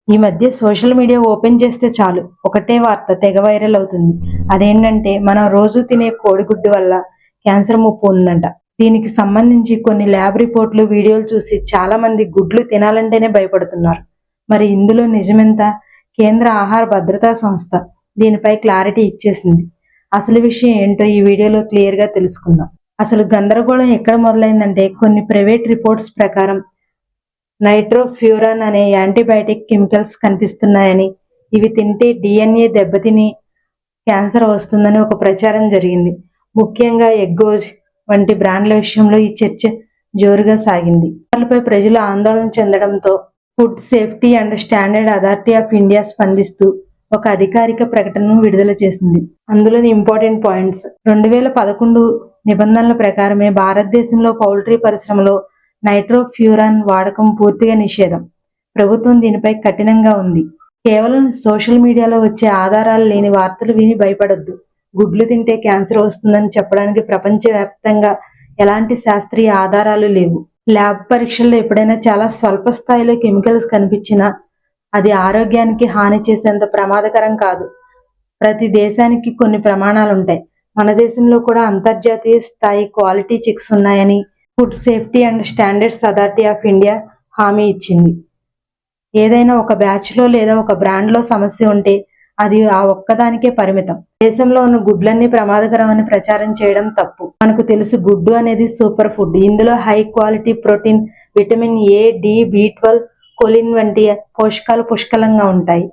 ఈ మధ్య social media open చేస్తే చాలు ఒకటే వార్త తెగ వైరల్ అవుతుంది. అదేంటంటే మనం రోజు తినే కోడిగుడ్డు వల్ల క్యాన్సర్ ముప్పు ఉందంట. దీనికి సంబంధించి కొన్ని ల్యాబ్ రిపోర్ట్లు, వీడియోలు చూసి చాలా మంది గుడ్లు తినాలంటేనే భయపడుతున్నారు. మరి ఇందులో నిజమెంత? కేంద్ర ఆహార భద్రతా సంస్థ దీనిపై క్లారిటీ ఇచ్చేసింది. అసలు విషయం ఏంటో ఈ వీడియోలో క్లియర్గా తెలుసుకుందాం. అసలు గందరగోళం ఎక్కడ మొదలైందంటే కొన్ని ప్రైవేట్ రిపోర్ట్స్ ప్రకారం నైట్రోఫ్యూరాన్ అనే యాంటీబయాటిక్ కెమికల్స్ కనిపిస్తున్నాయని, ఇవి తింటే డిఎన్ఏ దెబ్బతిని క్యాన్సర్ వస్తుందని ఒక ప్రచారం జరిగింది. ముఖ్యంగా ఎగ్గోజ్ వంటి బ్రాండ్ల విషయంలో ఈ చర్చ జోరుగా సాగింది. దానిపై ప్రజలు ఆందోళన చెందడంతో food safety and standard authority of India స్పందిస్తూ ఒక అధికారిక ప్రకటనను విడుదల చేసింది. అందులోని ఇంపార్టెంట్ పాయింట్స్: 2011 నిబంధనల ప్రకారమే భారతదేశంలో పౌల్ట్రీ పరిశ్రమలో నైట్రోఫ్యూరాన్ వాడకం పూర్తిగా నిషేధం. ప్రభుత్వం దీనిపై కఠినంగా ఉంది. కేవలం సోషల్ మీడియాలో వచ్చే ఆధారాలు లేని వార్తలు విని భయపడొద్దు. గుడ్లు తింటే క్యాన్సర్ వస్తుందని చెప్పడానికి ప్రపంచవ్యాప్తంగా ఎలాంటి శాస్త్రీయ ఆధారాలు లేవు. ల్యాబ్ పరీక్షల్లో ఎప్పుడైనా చాలా స్వల్ప స్థాయిలో కెమికల్స్ కనిపించినా అది ఆరోగ్యానికి హాని చేసేంత ప్రమాదకరం కాదు. ప్రతి దేశానికి కొన్ని ప్రమాణాలుంటాయి. మన దేశంలో కూడా అంతర్జాతీయ స్థాయి క్వాలిటీ చెక్స్ ఉన్నాయని food safety and standards authority of India హామీ ఇచ్చింది. ఏదైనా ఒక బ్యాచ్లో లేదా ఒక బ్రాండ్లో సమస్య ఉంటే అది ఆ ఒక్కదానికే పరిమితం. దేశంలో ఉన్న గుడ్లన్నీ ప్రమాదకరం అని ప్రచారం చేయడం తప్పు. మనకు తెలుసు, గుడ్డు అనేది సూపర్ ఫుడ్. ఇందులో high quality protein, vitamin A, D, బి12, కొలిన్ వంటి పోషకాలు పుష్కలంగా ఉంటాయి.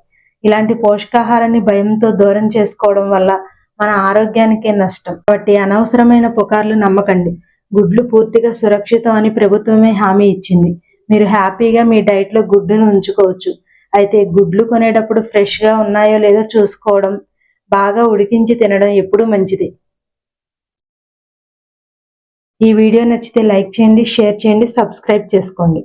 ఇలాంటి పోషకాహారాన్ని భయంతో దూరం చేసుకోవడం వల్ల మన ఆరోగ్యానికే నష్టం. కాబట్టి అనవసరమైన పుకార్లు నమ్మకండి. గుడ్లు పూర్తిగా సురక్షితం అని ప్రభుత్వమే హామీ ఇచ్చింది. మీరు హ్యాపీగా మీ డైట్లో గుడ్డును ఉంచుకోవచ్చు. అయితే గుడ్లు కొనేటప్పుడు ఫ్రెష్గా ఉన్నాయో లేదో చూసుకోవడం, బాగా ఉడికించి తినడం ఎప్పుడూ మంచిది. ఈ వీడియో నచ్చితే లైక్ చేయండి, షేర్ చేయండి, సబ్స్క్రైబ్ చేసుకోండి.